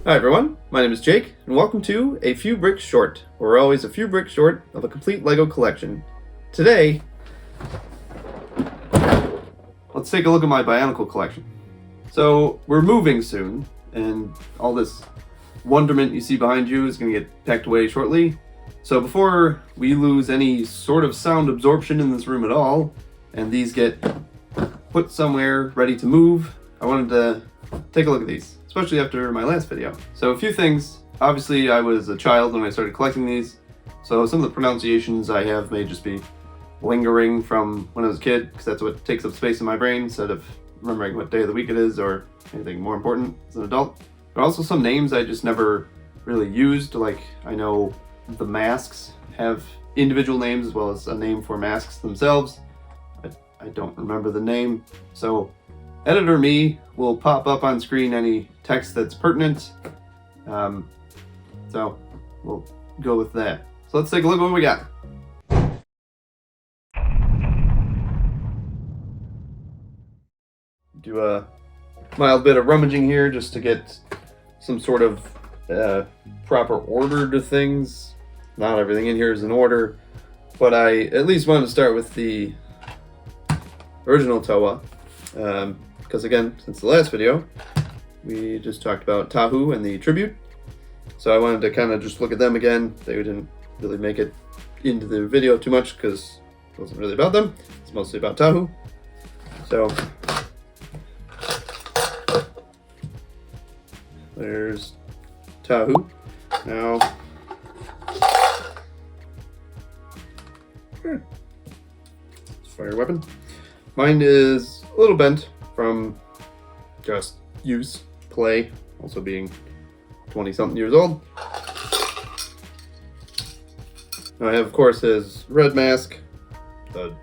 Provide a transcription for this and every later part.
Hi everyone, my name is Jake, and welcome to A Few Bricks Short, where we're always a few bricks short of a complete LEGO collection. Today, let's take a look at my Bionicle collection. So, we're moving soon, and all this wonderment you see behind you is going to get packed away shortly. So before we lose any sort of sound absorption in this room at all, and these get put somewhere ready to move, I wanted to take a look at these, especially after my last video. So a few things. Obviously, I was a child when I started collecting these, so some of the pronunciations I have may just be lingering from when I was a kid, because that's what takes up space in my brain instead of remembering what day of the week it is or anything more important as an adult. There are also some names I just never really used, like I know the masks have individual names as well as a name for masks themselves. I don't remember the name, so Editor me will pop up on screen any text that's pertinent. So we'll go with that. So let's take a look at what we got. Do a mild bit of rummaging here just to get some sort of proper order to things. Not everything in here is in order, but I at least wanted to start with the original Tahu. Because again, since the last video, we just talked about Tahu and the tribute. So I wanted to kind of just look at them again. They didn't really make it into the video too much because it wasn't really about them. It's mostly about Tahu. So there's Tahu. Now, fire weapon. Mine is a little bent from just use, play, also being 20-something years old. Now I have, of course, his red mask. The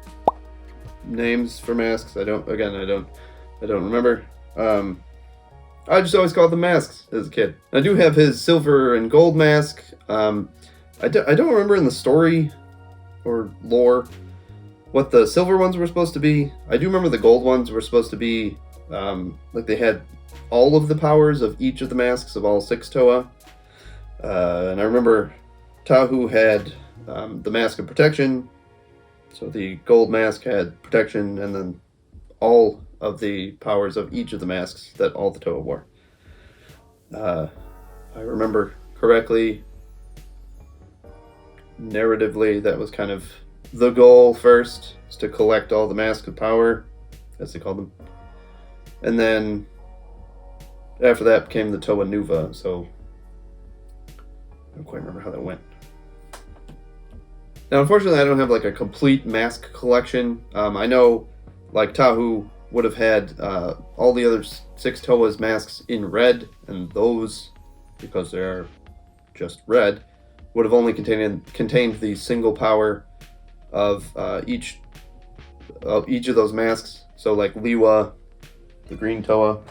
names for masks, I don't remember. I just always called them masks as a kid. I do have his silver and gold mask. I don't remember in the story or lore what the silver ones were supposed to be. I do remember the gold ones were supposed to be, like they had all of the powers of each of the masks of all 6 Tahu. And I remember Tahu had the mask of protection, so the gold mask had protection, and then all of the powers of each of the masks that all the Tahu wore. I remember correctly, narratively, that was kind of the goal first, is to collect all the masks of power, as they called them. And then after that came the Tahu Nuva, so I don't quite remember how that went. Now unfortunately I don't have like a complete mask collection. I know like Tahu would have had all the other 6 Tahu's masks in red, and those, because they're just red, would have only contained the single power of each of those masks. So like Liwa, the green Tahu,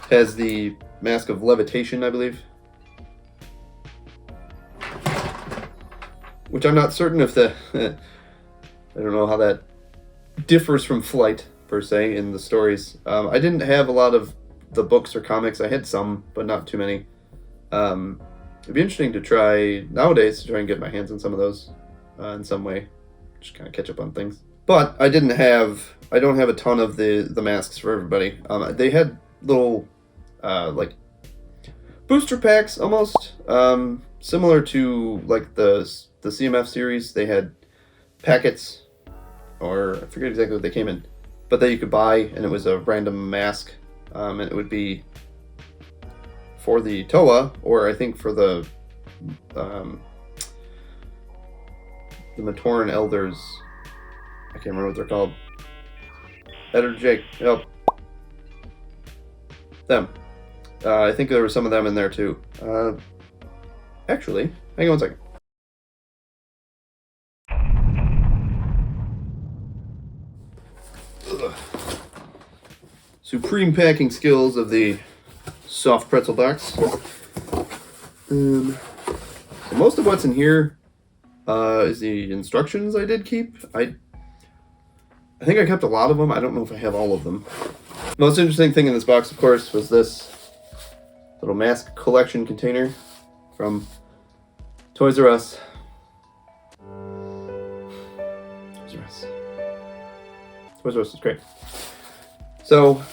has the mask of levitation, I believe, which I'm not certain if the I don't know how that differs from flight per se in the stories. I didn't have a lot of the books or comics. I had some, but not too many. It'd be interesting to try nowadays to try and get my hands on some of those in some way, just kind of catch up on things. But I don't have a ton of the masks for everybody. They had little like booster packs almost, similar to like the CMF series. They had packets, or I forget exactly what they came in, but that you could buy, and it was a random mask, and it would be for the Tahu, or I think for the Matoran Elders. I can't remember what they're called. Editor Jake, help. Them. I think there were some of them in there too. Actually, hang on one second. Ugh. Supreme packing skills of the soft pretzel box. So most of what's in here is the instructions I did keep. I think I kept a lot of them. I don't know if I have all of them. Most interesting thing in this box, of course, was this little mask collection container from Toys R Us. Toys R Us. Toys R Us is great. So,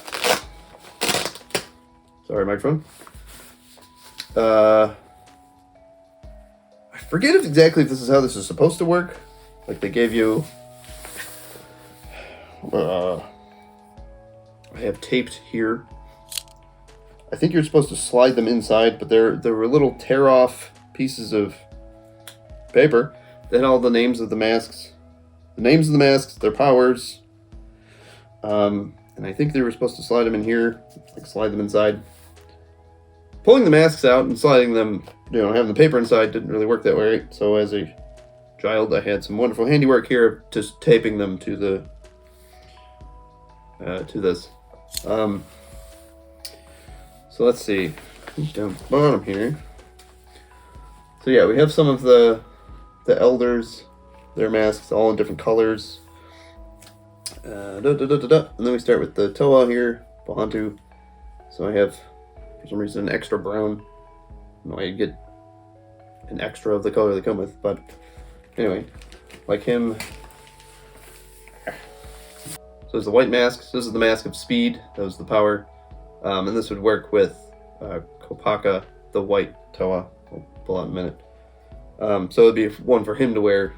sorry, microphone. I forget exactly if this is how this is supposed to work. Like they gave you, I have taped here. I think you're supposed to slide them inside, but there were little tear-off pieces of paper that had all the names of the masks, their powers, and I think they were supposed to slide them in here, like slide them inside. Pulling the masks out and sliding them, having the paper inside didn't really work that way. So as a child, I had some wonderful handiwork here, just taping them to the to this. So let's see, down the bottom here. So yeah, we have some of the elders, their masks, all in different colors. And then we start with the Toa here, Bahantu. So I have, for some reason, an extra brown. I don't know why you get an extra of the color they come with, but anyway, like him. So there's the white mask. So this is the mask of speed. That was the power. And this would work with Kopaka, the white Toa. I'll pull out in a minute. So it'd be one for him to wear.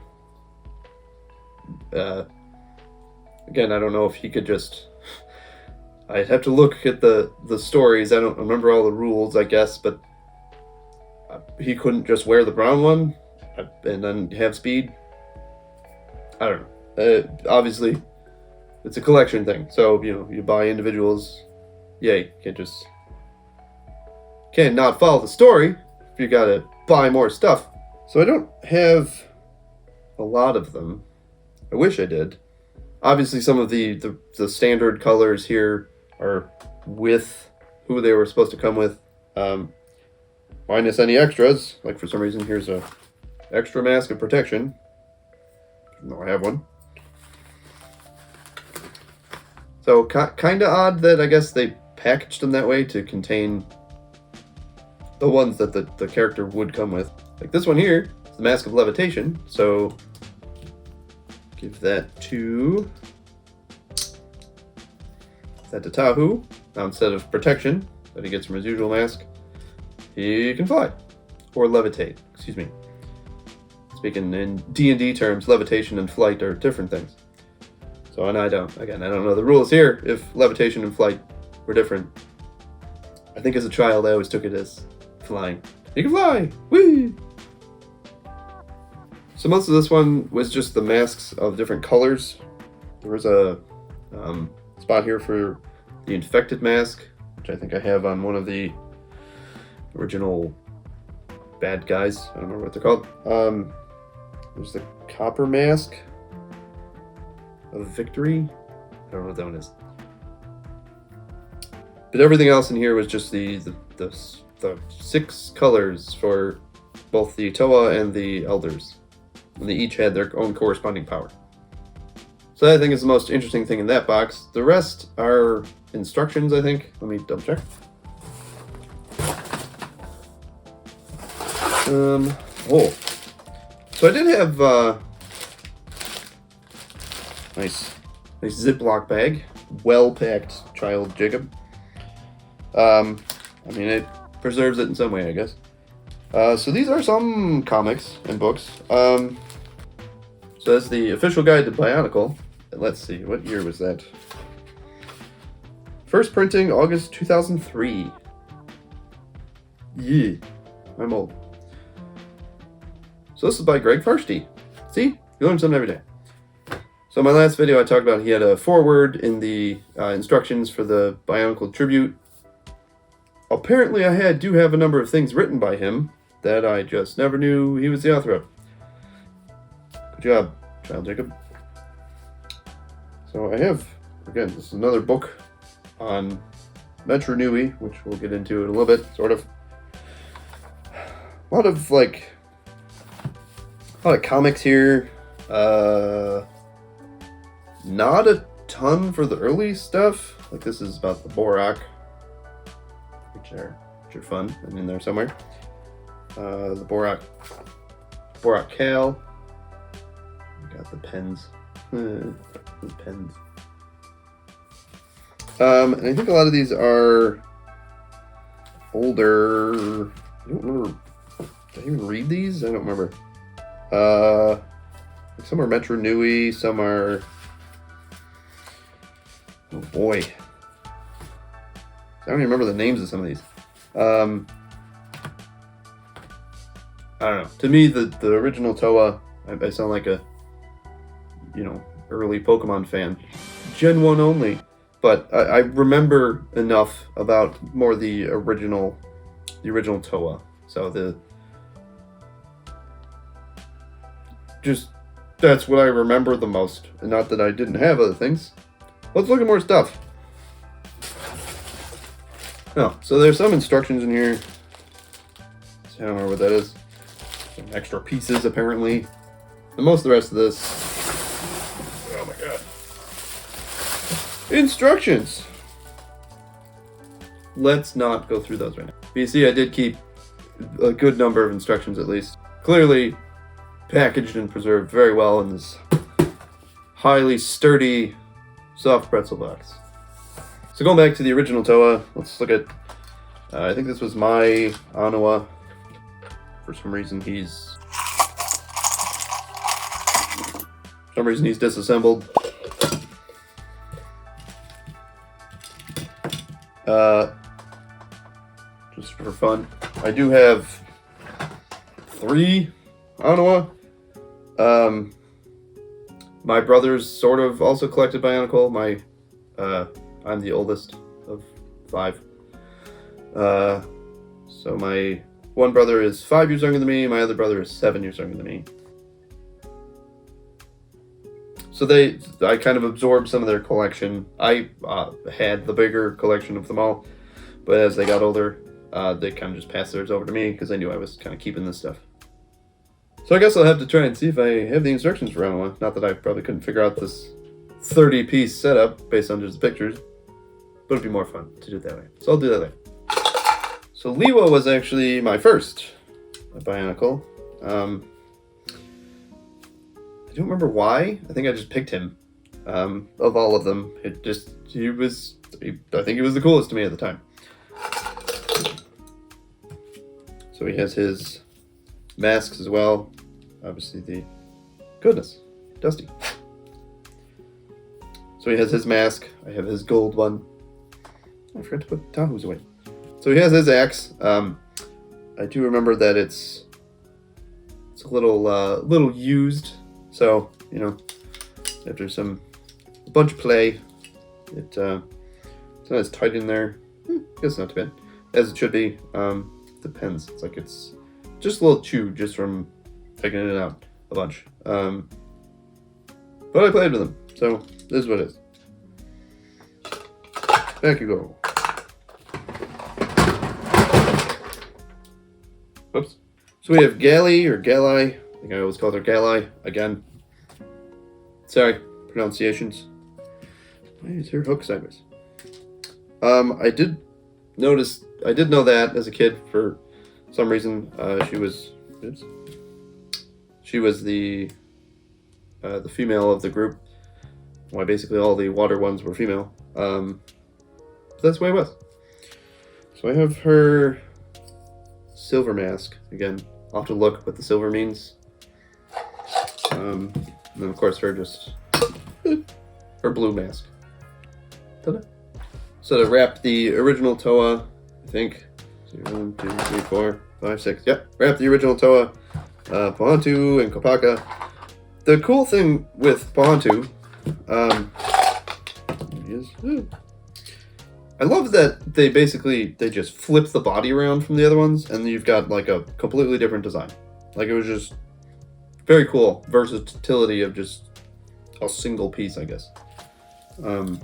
Again, I don't know if he could just... I'd have to look at the stories. I don't remember all the rules, I guess, but he couldn't just wear the brown one and then have speed. I don't know. Obviously, it's a collection thing. So, you buy individuals. Yeah, you can't not follow the story if you gotta buy more stuff. So I don't have a lot of them. I wish I did. Obviously, some of the standard colors here are with who they were supposed to come with, minus any extras. Like for some reason, here's a extra mask of protection. No, I have one. So kind of odd that I guess they packaged them that way to contain the ones that the character would come with. Like this one here, it's the Mask of Levitation. So give that to Tahu. Now instead of protection that he gets from his usual mask, he can fly or levitate. Excuse me. Speaking in D&D terms, levitation and flight are different things. So, and I don't know the rules here if levitation and flight were different. I think as a child I always took it as flying. You can fly! Whee! So most of this one was just the masks of different colors. There was a spot here for the infected mask, which I think I have on one of the original bad guys. I don't remember what they're called. There's the copper mask of victory. I don't know what that one is. But everything else in here was just the 6 colors for both the Toa and the elders. And they each had their own corresponding power. So that I think is the most interesting thing in that box. The rest are instructions, I think. Let me double check. So I did have nice Ziploc bag, well-packed child Jacob. I mean, it preserves it in some way, I guess. So these are some comics and books. So that's the official guide to Bionicle. Let's see, what year was that? First printing, August 2003. Yeah, I'm old. So this is by Greg Farsty. See? You learn something every day. So in my last video I talked about he had a foreword in the instructions for the Bionicle tribute. Apparently I do have a number of things written by him that I just never knew he was the author of. Good job, child Jacob. So I have, again, this is another book on Metro Nui, which we'll get into in a little bit, sort of. A lot of comics here. Not a ton for the early stuff. Like this is about the Borak, which are which are fun and in there somewhere. The Borak Cal. We got the pens. The pens. And I think a lot of these are older. I don't remember. Did I even read these? I don't remember. Some are Metro Nui, some are. Oh boy. I don't even remember the names of some of these. I don't know. To me, the original Toa, I sound like a, early Pokemon fan. Gen 1 only. But I remember enough about more the original Toa. So that's what I remember the most. And not that I didn't have other things. Let's look at more stuff. Oh, so there's some instructions in here. I don't remember what that is. Some extra pieces, apparently. And most of the rest of this... Oh my god. Instructions! Let's not go through those right now. But you see, I did keep a good number of instructions at least. Clearly packaged and preserved very well in this highly sturdy soft pretzel box. So going back to the original Toa, let's look at, I think this was my Anawa. For some reason he's disassembled. Just for fun. I do have 3 Anawa. My brothers sort of also collected Bionicle. I'm the oldest of 5. So my one brother is 5 years younger than me. My other brother is 7 years younger than me. So I kind of absorbed some of their collection. I had the bigger collection of them all, but as they got older, they kind of just passed theirs over to me because I knew I was kind of keeping this stuff. So I guess I'll have to try and see if I have the instructions for round 1. Not that I probably couldn't figure out this 30-piece setup based on just pictures, but it'd be more fun to do it that way. So I'll do that way. So Liwa was actually my first Bionicle. I don't remember why. I think I just picked him. Of all of them, I think he was the coolest to me at the time. So he has his masks as well. Obviously goodness, Dusty. So he has his mask. I have his gold one. I forgot to put Tahu's away. So he has his axe. I do remember that it's a little used. So, after a bunch of play, it's not as tight in there. I guess not too bad. As it should be. Depends. It's like it's just a little chew just from taking it out a bunch. But I played with them. So, this is what it is. Back you go. Oops. So we have Gali, or Galai. I think I always called her Galai. Again. Sorry, pronunciations. Why is her hook sideways? I did know that as a kid for some reason. She was the female of the group. Why basically all the water ones were female. That's the way it was. So I have her silver mask. Again, I'll have to look what the silver means. And then of course her blue mask. Ta-da. So to wrap the original Toa, I think 1, 2, 3, 4, 5, 6. Yep, wrap the original Toa, Pohantu and Kopaka. The cool thing with Pohantu, I love that they just flip the body around from the other ones, and you've got like a completely different design. Like it was just very cool versatility of just a single piece, I guess. So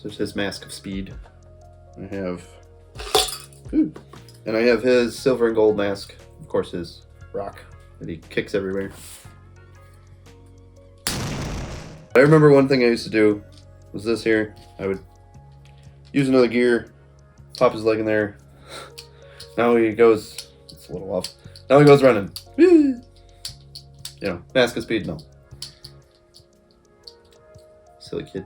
it's his mask of speed. I have his silver and gold mask. Of course, his rock that he kicks everywhere. I remember one thing I used to do was this here. I would use another gear, pop his leg in there. Now he goes, it's a little off. Now he goes running. You know, mask of speed, no. Silly kid.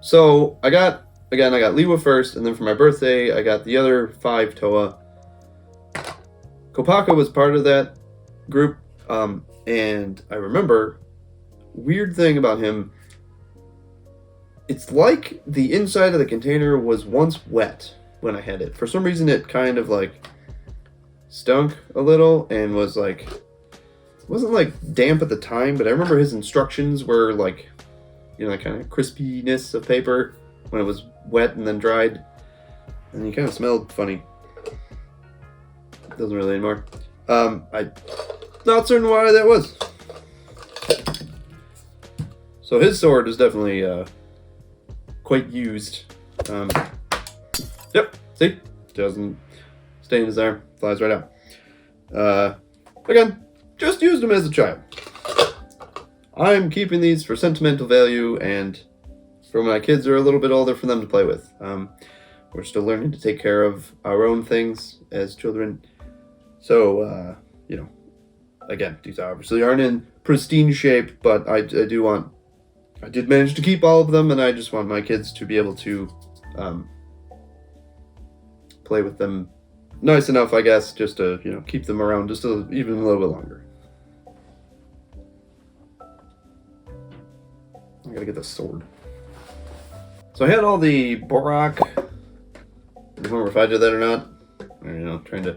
So I got Liwa first, and then for my birthday, I got the other 5 Toa. Kopaka was part of that group, and I remember, weird thing about him, it's like the inside of the container was once wet when I had it. For some reason, it kind of like stunk a little and was like, it wasn't like damp at the time, but I remember his instructions were like, you know, that kind of crispiness of paper when it was wet and then dried, and he kind of smelled funny. Doesn't really anymore. I'm not certain why that was. So his sword is definitely quite used. Yep, see? Doesn't stay in his arm, flies right out. Again, just used him as a child. I'm keeping these for sentimental value and for when my kids are a little bit older for them to play with. We're still learning to take care of our own things as children. So, you know, again, these obviously aren't in pristine shape, but I did manage to keep all of them, and I just want my kids to be able to play with them nice enough, I guess, just to, you know, keep them around just even a little bit longer. I gotta get the sword. So I had all the Borak. I don't remember if I did that or not. Or, you know, trying to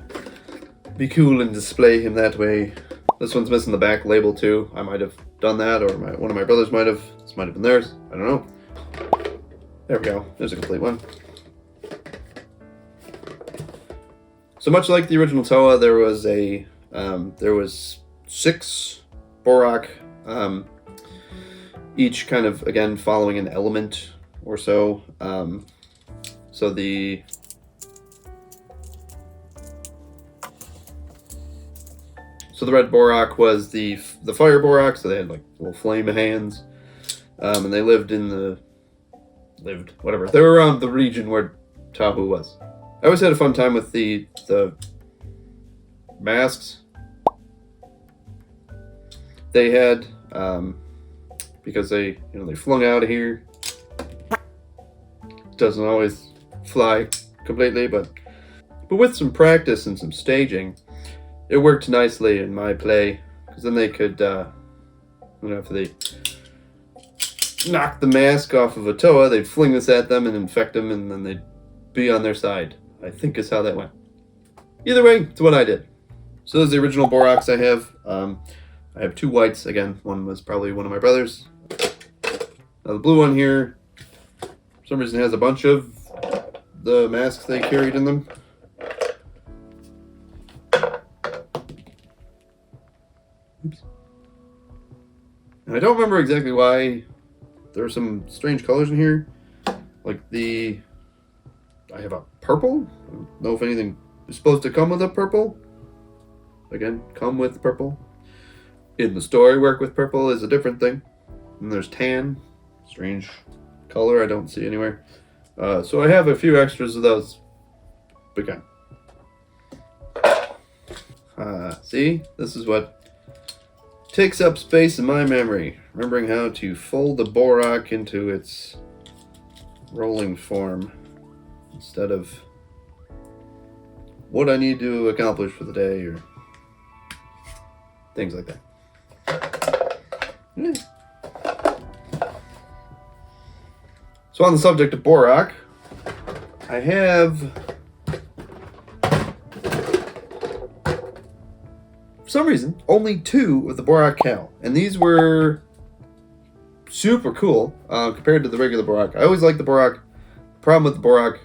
be cool and display him that way. This one's missing the back label too. I might have done that, or one of my brothers might have. This might have been theirs. I don't know. There we go. There's a complete one. So much like the original Toa, there was 6 Borak, each kind of, again, following an element or so. So the red Borak was the fire Borak, so they had like little flame hands, and they they were around the region where Tahu was. I always had a fun time with the masks they had, because they flung out of here. Doesn't always fly completely, but with some practice and some staging, it worked nicely in my play, because then they could, if they knocked the mask off of a Toa, they'd fling this at them and infect them, and then they'd be on their side. I think is how that went. Either way, it's what I did. So those are the original Boraks I have. I have 2 whites. Again, one was probably one of my brothers. Now the blue one here, for some reason, has a bunch of the masks they carried in them. Oops. And I don't remember exactly why there are some strange colors in here. Like I have a purple. I don't know if anything is supposed to come with a purple. Again, come with purple. In the story, work with purple is a different thing. And there's tan. Strange color I don't see anywhere. So I have a few extras of those. Again. See? This is what takes up space in my memory. Remembering how to fold the Borak into its rolling form instead of what I need to accomplish for the day or things like that. Yeah. So on the subject of Borak, I have, for some reason, only 2 of the Borak Cal, and these were super cool compared to the regular Borak. I always liked the Borak. The problem with the Borak,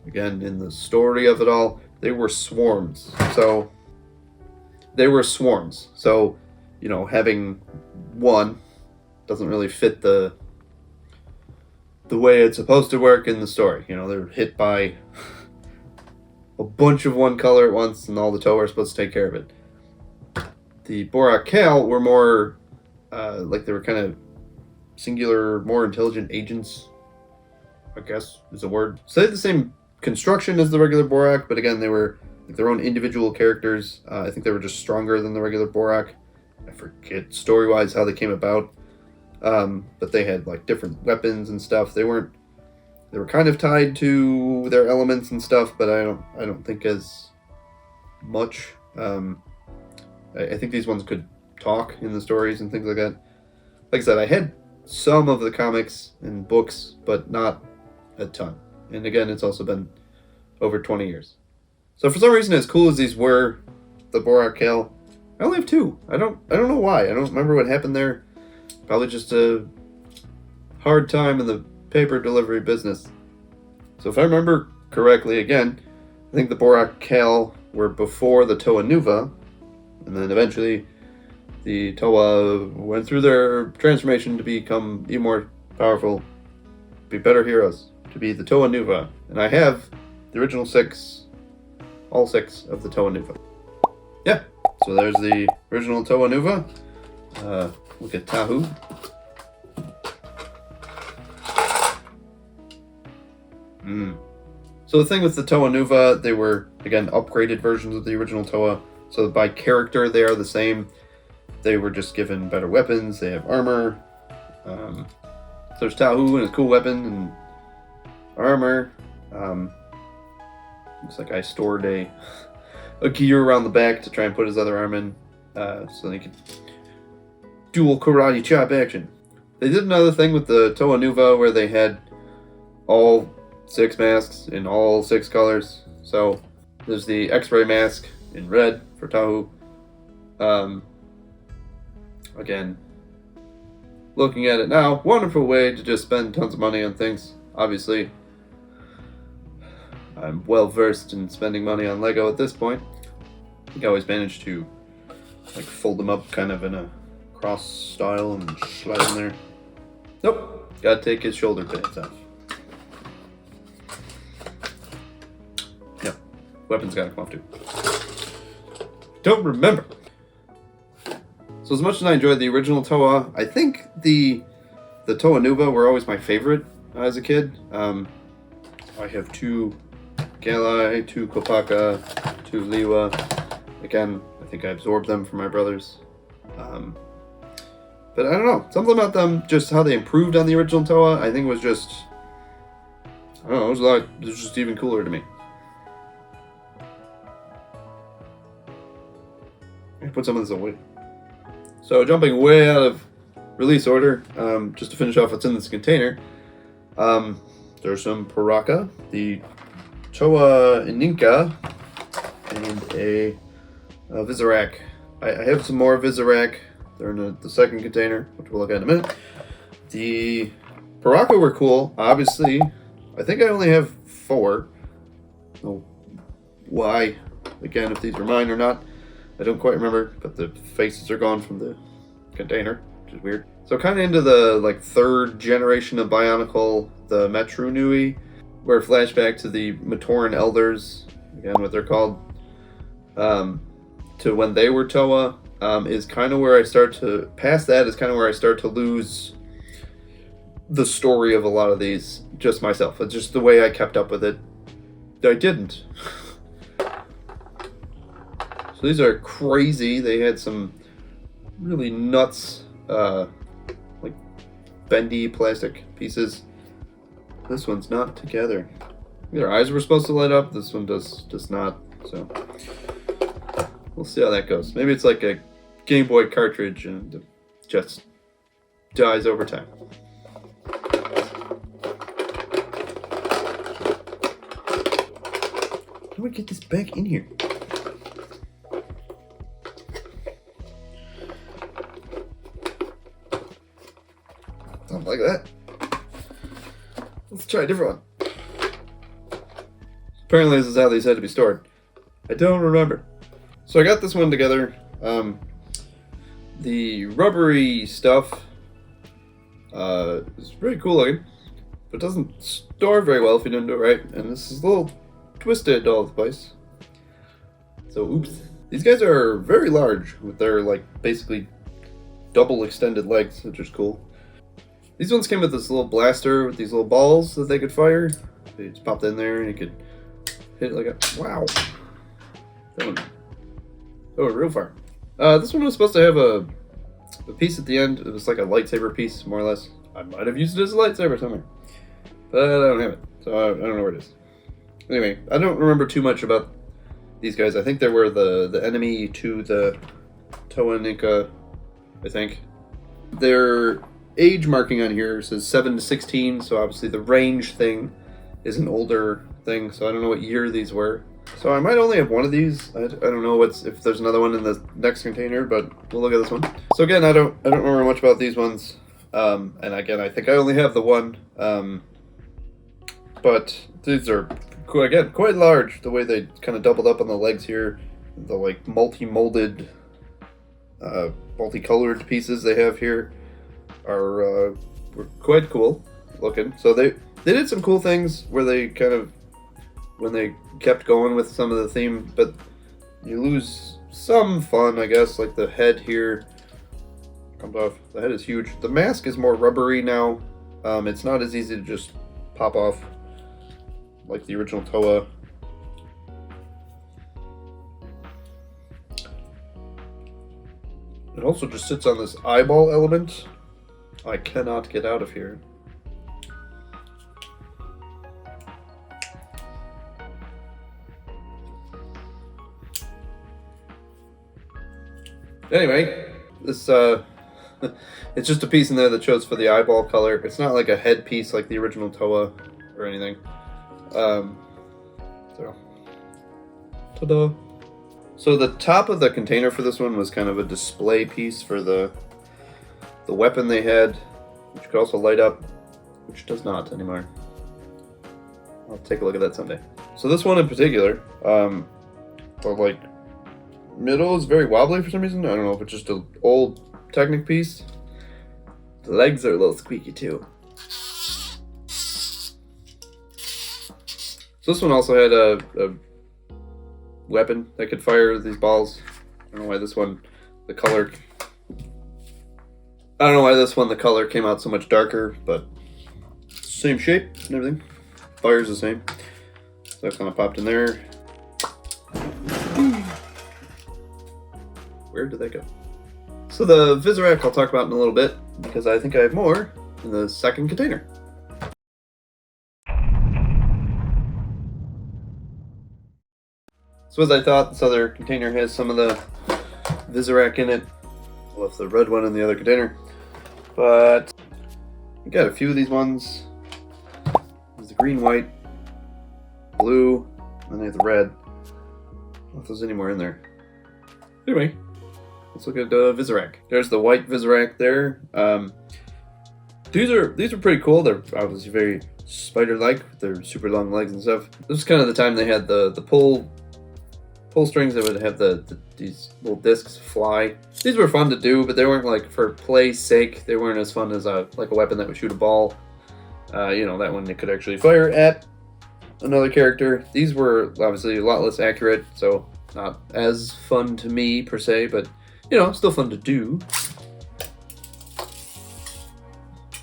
again, in the story of it all, they were swarms. So, having one doesn't really fit the way it's supposed to work in the story. They're hit by a bunch of one color at once, and all the Toa are supposed to take care of it. The Borak Cal were more like they were kind of singular, more intelligent agents, I guess is a word. So they had the same construction as the regular Borak, but again, they were like their own individual characters. I think they were just stronger than the regular Borak. I forget story-wise how they came about, but they had like different weapons and stuff. They were kind of tied to their elements and stuff, but I don't think as much. I think these ones could talk in the stories and things like that. Like I said, I had some of the comics and books, but not a ton. And again, it's also been over 20 years. So for some reason, as cool as these were, the Borak Kale, I only have 2. I don't know why. I don't remember what happened there. Probably just a hard time in the paper delivery business. So if I remember correctly, again, I think the Borak Kale were before the Toa Nuva, and then eventually the Toa went through their transformation to become even more powerful, be better heroes, to be the Toa Nuva. And I have the original 6, all 6 of the Toa Nuva. Yeah, so there's the original Toa Nuva. Look at Tahu. So the thing with the Toa Nuva, they were, again, upgraded versions of the original Toa. So by character, they are the same. They were just given better weapons. They have armor. So there's Tahu and his cool weapon and armor. Looks like I stored a gear around the back to try and put his other arm in, so they could dual karate chop action. They did another thing with the Toa Nuva where they had all 6 masks in all 6 colors. So there's the X-ray mask in red for Tahu. Again, looking at it now, wonderful way to just spend tons of money on things. Obviously, I'm well versed in spending money on Lego at this point. I think I always manage to like fold them up kind of in a cross style and slide them there. Nope, gotta take his shoulder pads off. Yep, weapons gotta come off too. Don't remember. So as much as I enjoyed the original Toa, I think the Toa Nuva were always my favorite as a kid. I have 2 Galai, 2 Kopaka, 2 Liwa. Again, I think I absorbed them from my brothers. But I don't know, something about them, just how they improved on the original Toa, I think was just, I don't know, it was just even cooler to me. I put some of this away. So jumping way out of release order, just to finish off what's in this container, there's some Paraka, the Toa Ininka, and a Visorak. I have some more Visorak. They're in the second container, which we'll look at in a minute. The Paraka were cool, obviously. I think I only have 4. Oh, why? Again, if these were mine or not, I don't quite remember, but the faces are gone from the container, which is weird. So kind of into the like 3rd generation of Bionicle, the Metru Nui, where flashback to the Matoran Elders, again what they're called, to when they were Toa, is kind of where I start to, past that is kind of where I start to lose the story of a lot of these, just myself. It's just the way I kept up with it. I didn't. So these are crazy. They had some really nuts, like bendy plastic pieces. This one's not together. Their eyes were supposed to light up. This one does not. So we'll see how that goes. Maybe it's like a Game Boy cartridge and it just dies over time. How do I get this back in here? Something like that. Let's try a different one. Apparently this is how these had to be stored. I don't remember. So I got this one together. The rubbery stuff is pretty cool looking, but doesn't store very well if you don't do it right. And this is a little twisted all over the place. So oops. These guys are very large with their like basically double extended legs, which is cool. These ones came with this little blaster with these little balls that they could fire. They just popped in there and you could hit it like a... Wow. That went real far. This one was supposed to have a piece at the end. It was like a lightsaber piece, more or less. I might have used it as a lightsaber somewhere. But I don't have it, so I don't know where it is. Anyway, I don't remember too much about these guys. I think they were the enemy to the Bionicle, I think. Their age marking on here says 7 to 16, so obviously the range thing is an older thing, so I don't know what year these were. So I might only have one of these. I don't know if there's another one in the next container, but we'll look at this one. So again, I don't remember much about these ones. And again, I think I only have the one. But these are, again, quite large. The way they kind of doubled up on the legs here. The like multi-molded, multicolored pieces they have here were quite cool looking. So they did some cool things where they kind of, when they kept going with some of the theme, but you lose some fun, I guess. Like the head here comes off. The head is huge. The mask is more rubbery now. It's not as easy to just pop off like the original Toa. It also just sits on this eyeball element. I cannot get out of here. Anyway, this it's just a piece in there that shows for the eyeball color. It's not like a head piece like the original Toa or anything. So, ta-da! So the top of the container for this one was kind of a display piece for the weapon they had, which could also light up, which does not anymore. I'll take a look at that someday. So this one in particular, the like middle is very wobbly for some reason. I don't know if it's just an old Technic piece. The legs are a little squeaky too. So this one also had a weapon that could fire these balls. I don't know why this one, the color came out so much darker, but same shape and everything. Fire's the same. So that kind of popped in there. Where did that go? So the Visorak I'll talk about in a little bit, because I think I have more in the second container. So as I thought, this other container has some of the Visorak in it. I left the red one in the other container. But I got a few of these ones. There's the green, white, blue, and then they have the red. I don't know if there's any more in there. Anyway, let's look at Visorak. There's the white Visorak there. These are pretty cool. They're obviously very spider-like with their super long legs and stuff. This is kind of the time they had the pull strings that would have these little discs fly. These were fun to do, but they weren't like for play's sake. They weren't as fun as like a weapon that would shoot a ball. You know, that one they could actually fire at another character. These were obviously a lot less accurate, so not as fun to me per se, but you know, still fun to do.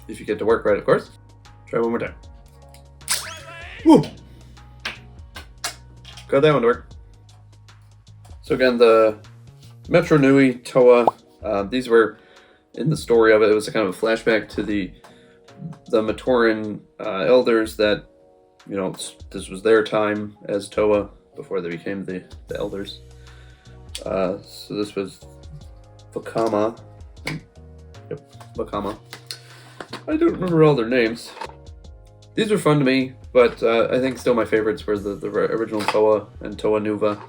If you get to work right, of course. Try one more time. Woo! Got that one to work. So again, the Metro Nui Toa, these were in the story of it. It was a kind of a flashback to the Matoran elders that, you know, this was their time as Toa before they became the elders. So this was Vakama. Yep, Vakama. I don't remember all their names. These were fun to me, but I think still my favorites were the original Toa and Toa Nuva.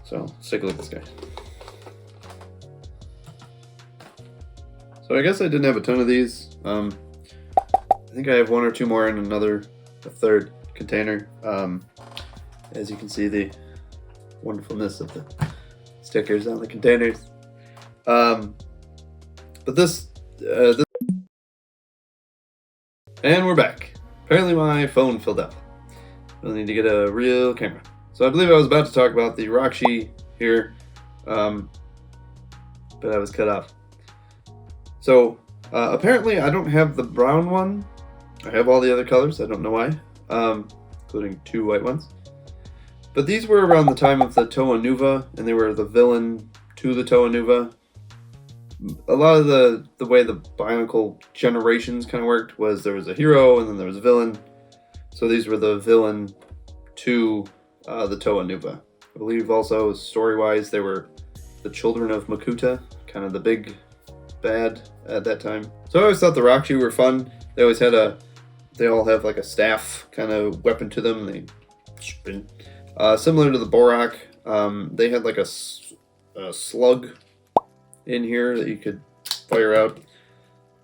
So let's take a look at this guy. So I guess I didn't have a ton of these. I think I have one or two more in a third container. As you can see, the wonderfulness of the stickers on the containers. But this, and we're back. Apparently my phone filled up. I'll need to get a real camera. So I believe I was about to talk about the Rakshi here, but I was cut off. So apparently I don't have the brown one. I have all the other colors. I don't know why, including 2 white ones. But these were around the time of the Toa Nuva, and they were the villain to the Toa Nuva. A lot of the way the Bionicle generations kind of worked was there was a hero and then there was a villain. So these were the villain to the Toa Nuva. I believe also story-wise they were the children of Makuta, kind of the big bad at that time. So I always thought the Rakshi were fun. They always had they all have like a staff kind of weapon to them. They spin. Similar to the Borak, they had like a slug in here that you could fire out.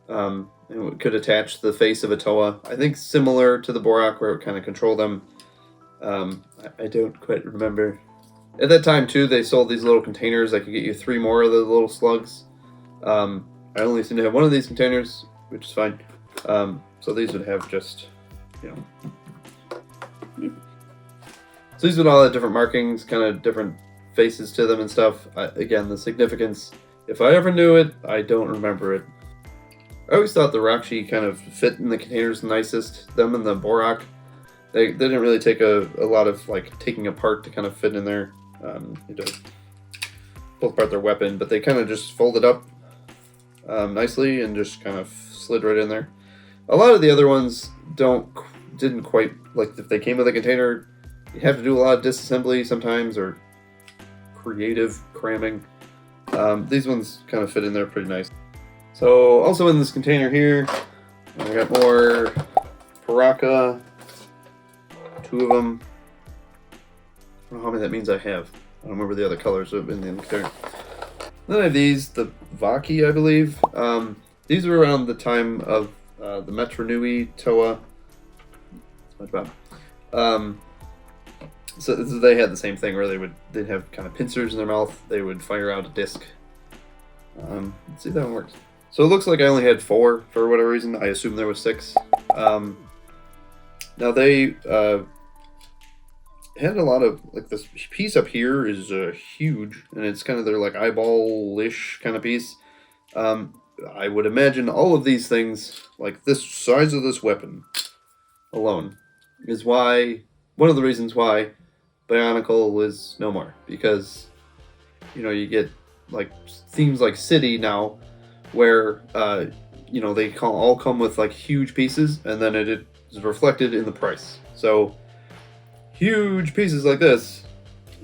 And it could attach the face of a Toa. I think similar to the Borak where it kind of controlled them. I don't quite remember. At that time too, they sold these little containers that could get you 3 more of the little slugs. I only seem to have one of these containers, which is fine. So these would have just, So these would all have different markings, kind of different faces to them and stuff. Again, the significance, if I ever knew it, I don't remember it. I always thought the Rakshi kind of fit in the containers the nicest. Them and the Borak, they didn't really take a lot of like taking apart to kind of fit in there. You had to pull apart their weapon, but they kind of just folded up nicely and just kind of slid right in there. A lot of the other ones didn't quite, like if they came with a container, you have to do a lot of disassembly sometimes or creative cramming. These ones kind of fit in there pretty nice. So also in this container here, I got more Paraka, 2 of them. I don't know how many that means I have. I don't remember the other colors in the container. Then I have these, the Vaki, I believe. These were around the time of the Metro Nui Toa. SpongeBob. So they had the same thing where they'd have kind of pincers in their mouth. They would fire out a disc. Let's see if that one works. So it looks like I only had 4 for whatever reason. I assumed there was 6. Now they had a lot of, like this piece up here is huge, and it's kind of their like eyeball-ish kind of piece. I would imagine all of these things, like this size of this weapon alone, is one of the reasons why Bionicle is no more. Because, you get like themes like City now, where they all come with like huge pieces, and then it is reflected in the price. So huge pieces like this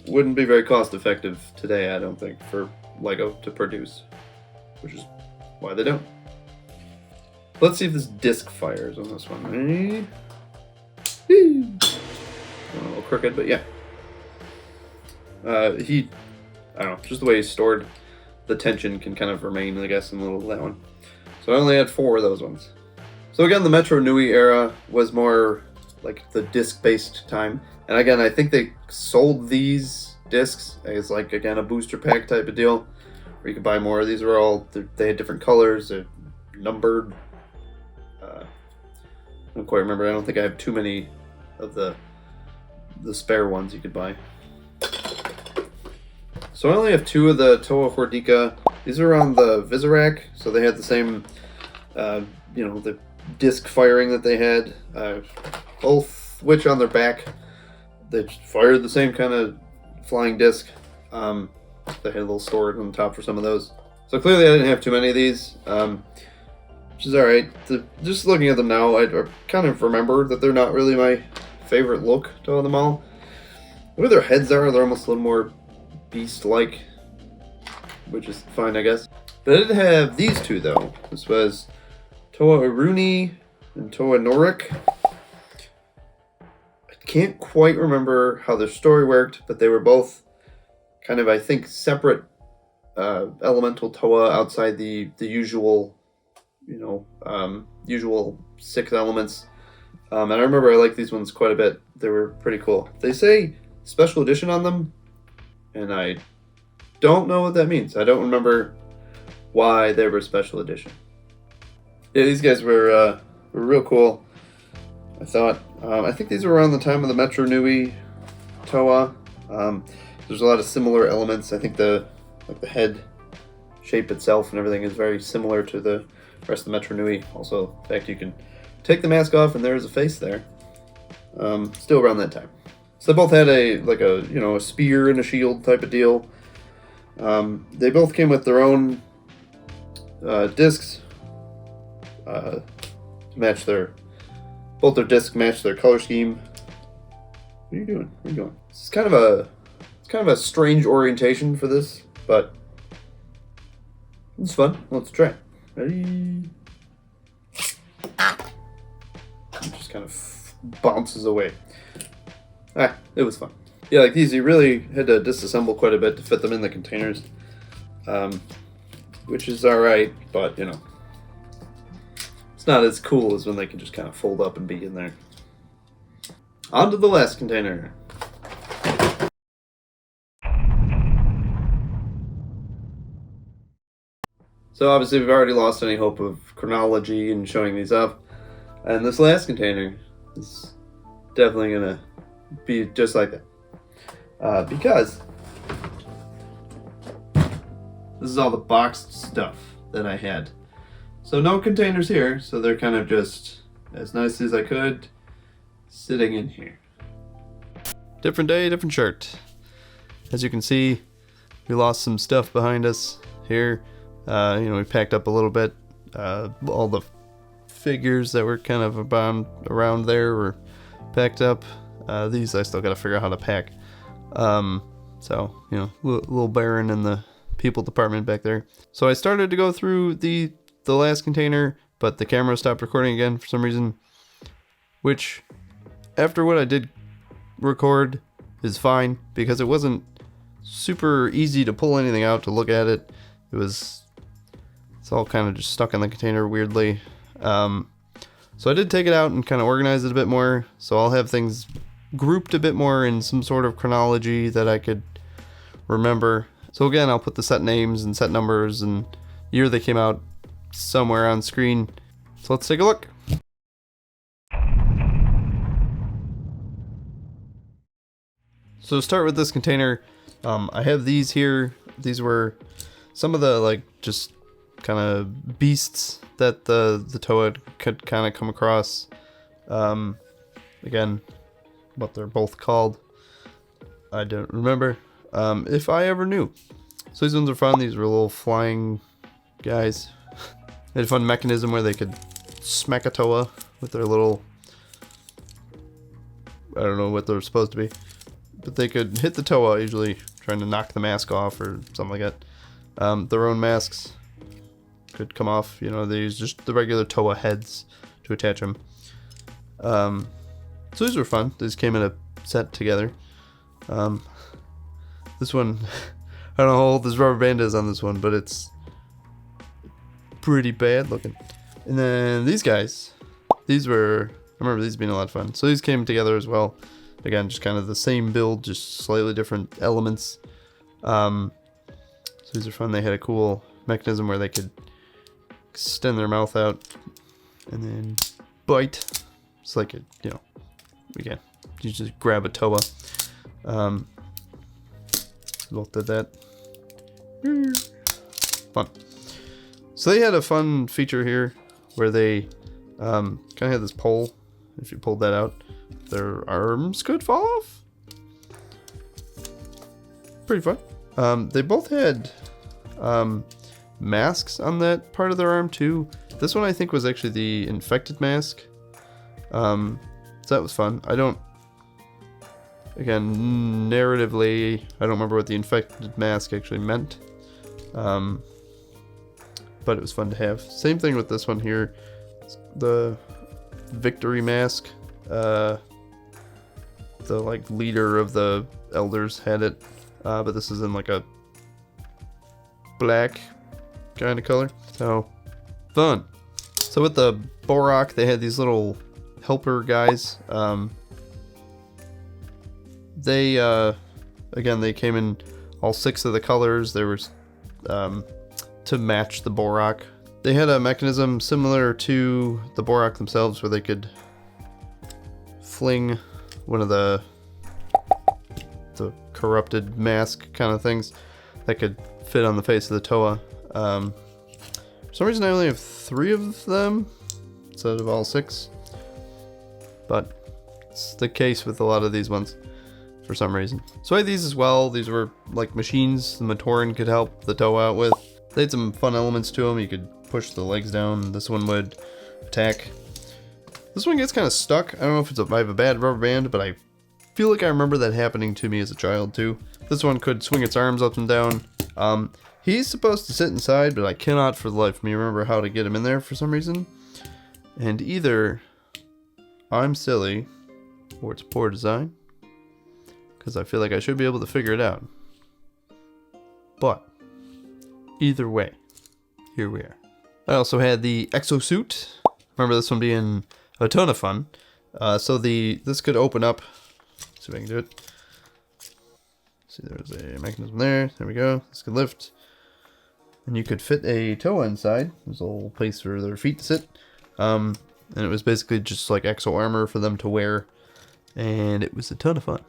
wouldn't be very cost effective today, I don't think, for Lego to produce, which is why they don't. Let's see if this disc fires on this one. A little crooked, but yeah. I don't know, just the way he's stored, the tension can kind of remain, I guess, in that one. So I only had 4 of those ones. So again, the Metro Nui era was more like the disc-based time. And again, I think they sold these discs as like, again, a booster pack type of deal, where you could buy more. These were all, they had different colors, they're numbered. I don't quite remember. I don't think I have too many of the spare ones you could buy. So I only have 2 of the Toa Hordika. These are on the Visorak, so they had the same, the disc firing that they had. Both which on their back, they fired the same kind of flying disc. They had a little storage on the top for some of those. So clearly I didn't have too many of these, which is alright. Just looking at them now, I kind of remember that they're not really my favorite look to them all. The way their heads are, they're almost a little more beast-like, which is fine, I guess. But I did have these 2, though. This was Toa Iruni and Toa Norik. I can't quite remember how their story worked, but they were both kind of, I think, separate elemental Toa outside the usual, usual 6 elements. And I remember I liked these ones quite a bit. They were pretty cool. They say special edition on them, and I don't know what that means. I don't remember why they were special edition. Yeah, these guys were real cool, I thought. I think these were around the time of the Metro Nui Toa. There's a lot of similar elements. I think the head shape itself and everything is very similar to the rest of the Metro Nui. Also, in fact, you can take the mask off and there's a face there. Still around that time. So they both had a spear and a shield type of deal. They both came with their own discs to match both their discs match their color scheme. What are you doing? Where are you going? It's kind of a strange orientation for this, but it's fun. Let's try it. Ready? It just kind of bounces away. It was fun. Yeah, like these, you really had to disassemble quite a bit to fit them in the containers, which is alright, but it's not as cool as when they can just kind of fold up and be in there. On to the last container. So obviously we've already lost any hope of chronology and showing these up, and this last container is definitely gonna be just like that, because this is all the boxed stuff that I had. So no containers here, so they're kind of just as nice as I could sitting in here. Different day, different shirt. As you can see, we lost some stuff behind us here. We packed up a little bit. All the figures that were kind of around there were packed up. These I still gotta figure out how to pack. Little barren in the people department back there. So I started to go through the last container, but the camera stopped recording again for some reason, which after what I did record is fine, because it wasn't super easy to pull anything out to look at it. It's all kind of just stuck in the container weirdly. So I did take it out and kind of organize it a bit more, so I'll have things grouped a bit more in some sort of chronology that I could remember. So again, I'll put the set names and set numbers and year they came out somewhere on screen. So let's take a look. So to start with this container, I have these here. These were some of the just kind of beasts that the Tahu could kind of come across. Again, what they're both called, I don't remember. If I ever knew. So these ones are fun. These were little flying guys. They had a fun mechanism where they could smack a Tahu with their little, I don't know what they're supposed to be, but they could hit the Tahu, usually trying to knock the mask off or something like that. Their own masks could come off. They use just the regular Tahu heads to attach them. So these were fun. These came in a set together. This one, I don't know how old this rubber band is on this one, but it's pretty bad looking. And then these guys, I remember these being a lot of fun. So these came together as well. Again, just kind of the same build, just slightly different elements. So these are fun. They had a cool mechanism where they could extend their mouth out and then bite. It's like again, you just grab a Tahu. Both did that. Fun. So they had a fun feature here where they kind of had this pole. If you pulled that out, their arms could fall off. Pretty fun. They both had masks on that part of their arm too. This one I think was actually the infected mask. So that was fun. Again, narratively, I don't remember what the infected mask actually meant. But it was fun to have. Same thing with this one here. The victory mask. The leader of the elders had it. But this is in a black kind of color. So, fun. So with the Borak, they had these little helper guys. They came in all 6 of the colors. They were to match the Borak. They had a mechanism similar to the Borak themselves where they could fling one of the corrupted mask kind of things that could fit on the face of the Tahu. For some reason I only have 3 of them instead of all 6, but it's the case with a lot of these ones. for some reason. So I had these as well. These were like machines the Matoran could help the Toa out with. They had some fun elements to them. You could push the legs down. This one would attack. This one gets kind of stuck. I don't know if I have a bad rubber band, but I feel like I remember that happening to me as a child too. This one could swing its arms up and down. He's supposed to sit inside, but I cannot for the life of me remember how to get him in there for some reason. And either I'm silly or it's poor design, because I feel like I should be able to figure it out. But either way, here we are. I also had the exosuit. Remember this one being a ton of fun. This could open up. Let's see if I can do it. See, there's a mechanism there. There we go. This could lift. And you could fit a Toa inside. There's a little place for their feet to sit. And it was basically just like exo armor for them to wear. And it was a ton of fun.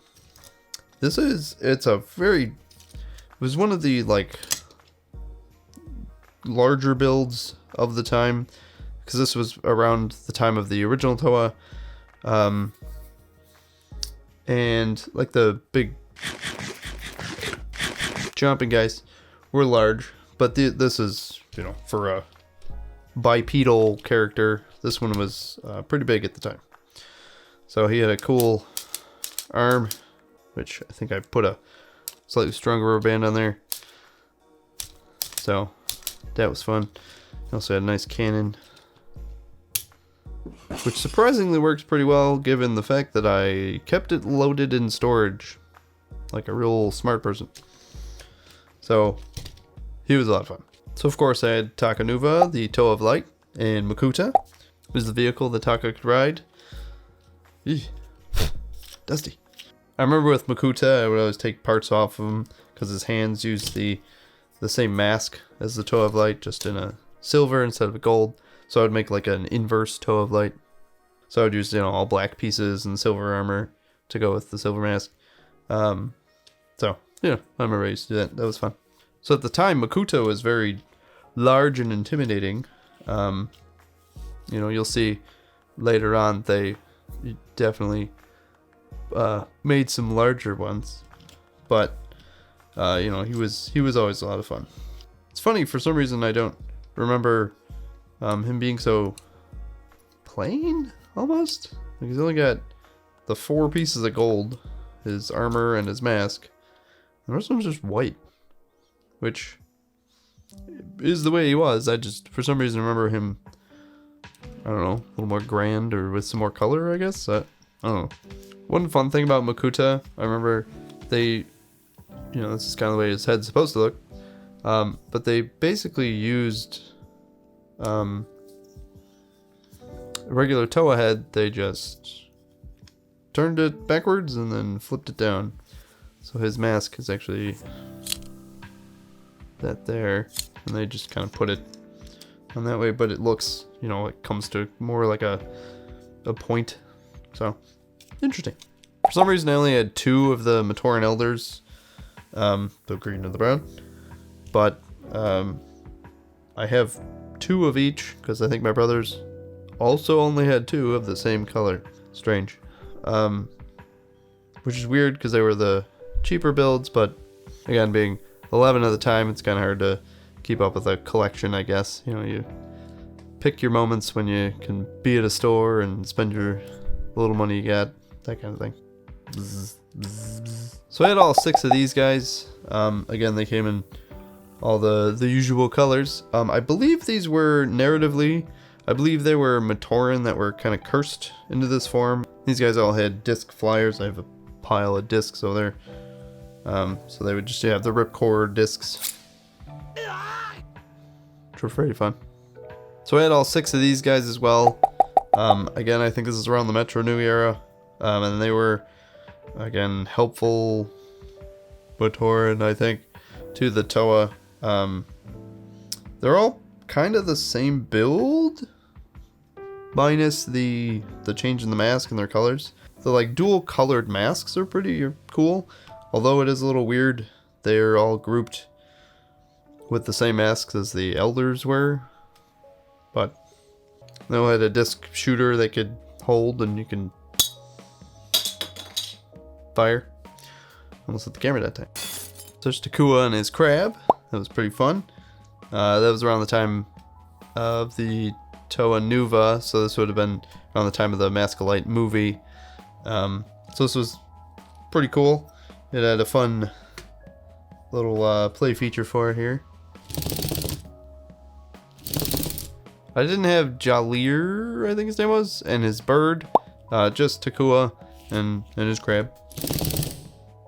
It was one of the like larger builds of the time, because this was around the time of the original Toa. And like the big jumping guys were large, but this is, you know, for a bipedal character, this one was pretty big at the time. So he had a cool arm, which I think I put a slightly stronger rubber band on there. So that was fun. He also had a nice cannon, which surprisingly works pretty well given the fact that I kept it loaded in storage like a real smart person. So he was a lot of fun. So of course I had Takanuva, the Toe of Light, and Makuta was the vehicle that Taka could ride. Eesh. Dusty. I remember with Makuta I would always take parts off of him because his hands used the same mask as the Toe of Light, just in a silver instead of a gold. So I would make like an inverse Toe of Light. So I would use, you know, all black pieces and silver armor to go with the silver mask. So yeah, I remember I used to do that. That was fun. So at the time, Makuta was very large and intimidating. You know, you'll see later on they definitely made some larger ones, but you know, he was always a lot of fun. It's funny, for some reason I don't remember him being so plain almost. Like, he's only got the 4 pieces of gold, his armor and his mask. The rest of him's just white, which is the way he was. I just, for some reason, remember him, I don't know, a little more grand or with some more color, I guess. I don't know. One fun thing about Makuta, I remember they, you know, this is kind of the way his head's supposed to look, but they basically used a regular Toa head. They just turned it backwards and then flipped it down. So his mask is actually that there, and they just kind of put it on that way, but it looks, you know, it comes to more like a point. So interesting. For some reason I only had 2 of the Matoran elders, the green and the brown, but I have 2 of each because I think my brothers also only had 2 of the same color. Strange. Which is weird because they were the cheaper builds, but again, being 11 at the time, it's kind of hard to keep up with a collection, I guess. You know, you pick your moments when you can be at a store and spend your little money you got, that kind of thing. So I had all 6 of these guys. Again, they came in all the usual colors. I believe these were narratively, I believe they were Matoran that were kind of cursed into this form. These guys all had disc flyers. I have a pile of discs over there. So they would just have the ripcord discs, which were very fun. So I had all 6 of these guys as well. Again, I think this is around the Metro New era. And they were, again, helpful Matoran, I think, to the Toa. They're all kind of the same build, minus the change in the mask and their colors. The like dual colored masks are pretty cool, although it is a little weird. They're all grouped with the same masks as the elders were, but they all had a disc shooter they could hold and you can fire. almost hit the camera that time. So there's Takua and his crab. That was pretty fun. That was around the time of the Toa Nuva, so this would have been around the time of the Masculite movie. So this was pretty cool. It had a fun little play feature for it here. I didn't have Jalir, I think his name was, and his bird. Just Takua and his crab.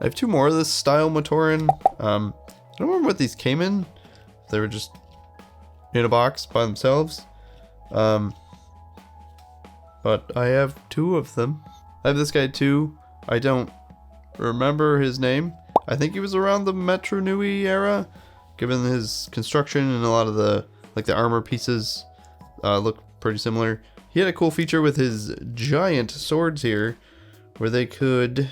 I have two more of this style Matoran. I don't remember what these came in. They were just in a box by themselves. But I have two of them. I have this guy too. I don't remember his name. I think he was around the Metro Nui era, given his construction and a lot of the armor pieces look pretty similar. He had a cool feature with his giant swords here, where they could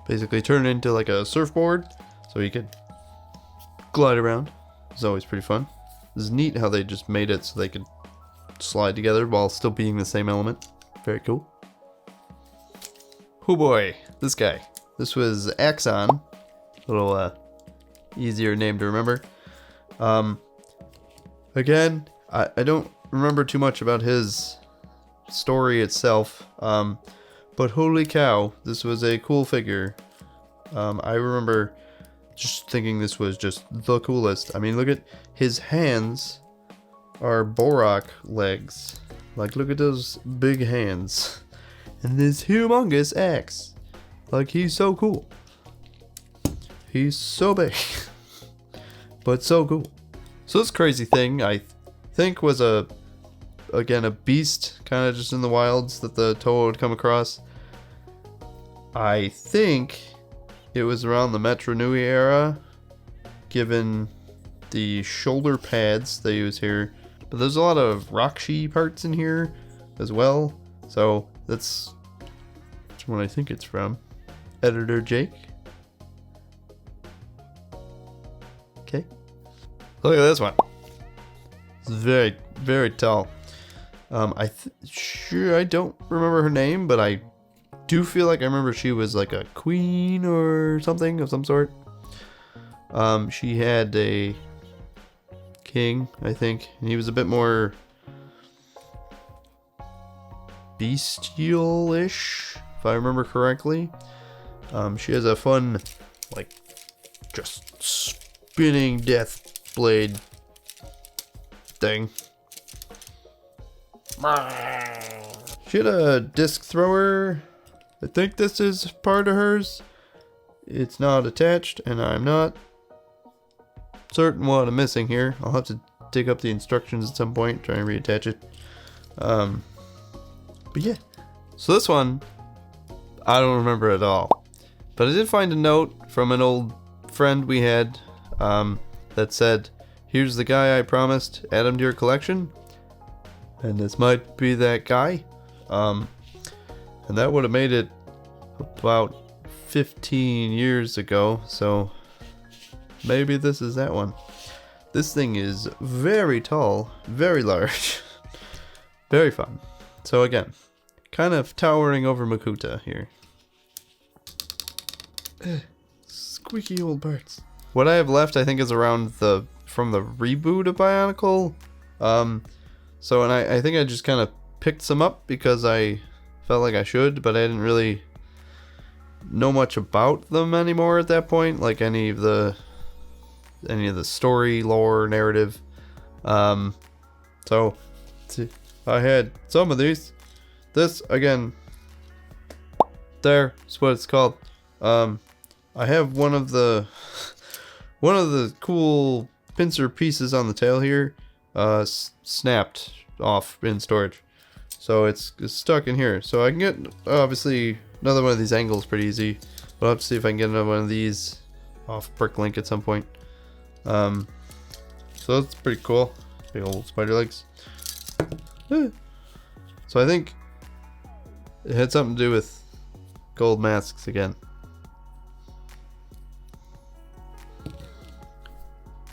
basically turn it into like a surfboard, so you could glide around. It's always pretty fun. It's neat how they just made it so they could slide together while still being the same element. Very cool. Oh boy, this guy. This was Axonn. A little easier name to remember. Again, I don't remember too much about his story itself. But holy cow, this was a cool figure. I remember just thinking this was just the coolest. I mean, look at his hands are Borak legs. Like, look at those big hands. And this humongous axe. Like, he's so cool. He's so big. But so cool. So this crazy thing, I think was again, a beast kind of just in the wilds that the Toa would come across. I think it was around the Metro Nui era, given the shoulder pads they use here. But there's a lot of Rakshi parts in here as well. So that's what I think it's from. Editor Jake. Okay. Look at this one. It's very, very tall. I don't remember her name, but I do feel like I remember she was like a queen or something of some sort. She had a king, I think, and he was a bit more bestial-ish, if I remember correctly. She has a fun, like, just spinning death blade thing. She had a disc thrower. I think this is part of hers. It's not attached, and I'm not certain what I'm missing here. I'll have to dig up the instructions at some point, try and reattach it. But yeah. So this one, I don't remember at all. But I did find a note from an old friend we had that said, "Here's the guy I promised, add him to your collection." And this might be that guy. And that would have made it about 15 years ago, so maybe this is that one. This thing is very tall, very large, very fun. So again, kind of towering over Makuta here. Squeaky old parts. What I have left, I think, is around from the reboot of Bionicle. So, and I think I just kind of picked some up because I felt like I should, but I didn't really know much about them anymore at that point, like any of the story, lore, narrative. So I had some of these. This, again, there's what it's called. I have one of the cool pincer pieces on the tail here, snapped off in storage. So it's stuck in here. So I can get, obviously, another one of these angles pretty easy. But I'll have to see if I can get another one of these off Bricklink at some point. So that's pretty cool. Big old spider legs. So I think it had something to do with gold masks again.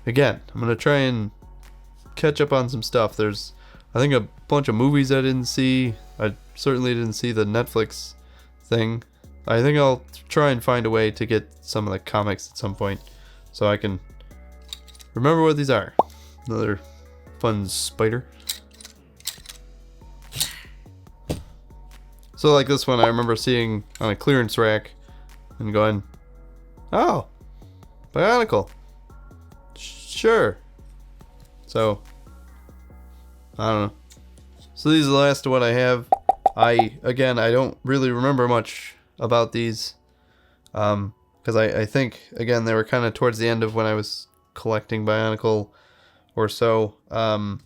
Again, I'm gonna try and catch up on some stuff. There's, I think, a bunch of movies I didn't see. I certainly didn't see the Netflix thing. I think I'll try and find a way to get some of the comics at some point so I can remember what these are. Another fun spider. So like this one I remember seeing on a clearance rack and going, oh, Bionicle. Sure. So, I don't know. So these are the last of what I have. I don't really remember much about these. Because I think, again, they were kind of towards the end of when I was collecting Bionicle or so. I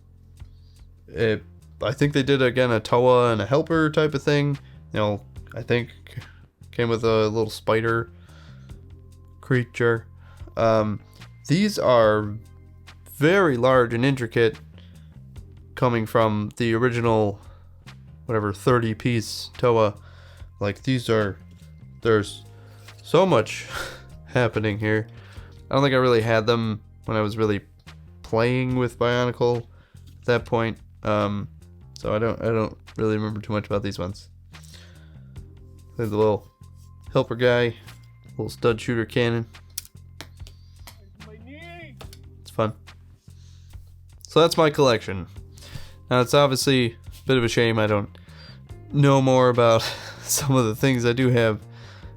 think they did, again, a Toa and a helper type of thing. You know, I think came with a little spider creature. These are very large and intricate, coming from the original, whatever, 30-piece Toa. Like, there's so much happening here. I don't think I really had them when I was really playing with Bionicle at that point. So I don't really remember too much about these ones. There's the little helper guy, little stud shooter cannon. It's fun. So that's my collection. Now it's obviously a bit of a shame I don't know more about some of the things I do have.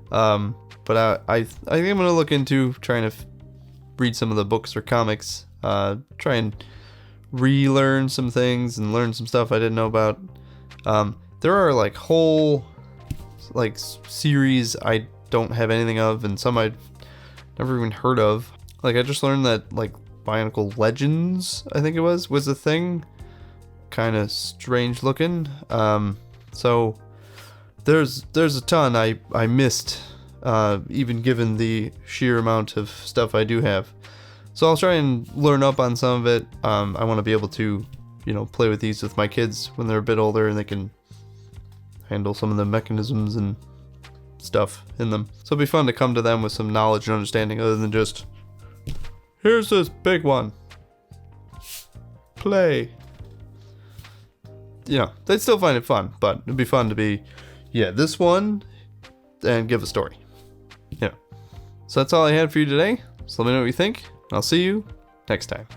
But I think I'm gonna look into trying to read some of the books or comics. Try and relearn some things and learn some stuff I didn't know about. There are like whole like series I don't have anything of, and some I've never even heard of. Like I just learned that like Bionicle Legends, I think it was a thing. Kind of strange looking. So there's a ton I missed, even given the sheer amount of stuff I do have. So I'll try and learn up on some of it. I want to be able to, you know, play with these with my kids when they're a bit older and they can handle some of the mechanisms and stuff in them. So it'll be fun to come to them with some knowledge and understanding other than just, here's this big one. Play. You know, they'd still find it fun, but it'd be fun to be, yeah, this one, and give a story. Yeah. So that's all I had for you today. So let me know what you think. I'll see you next time.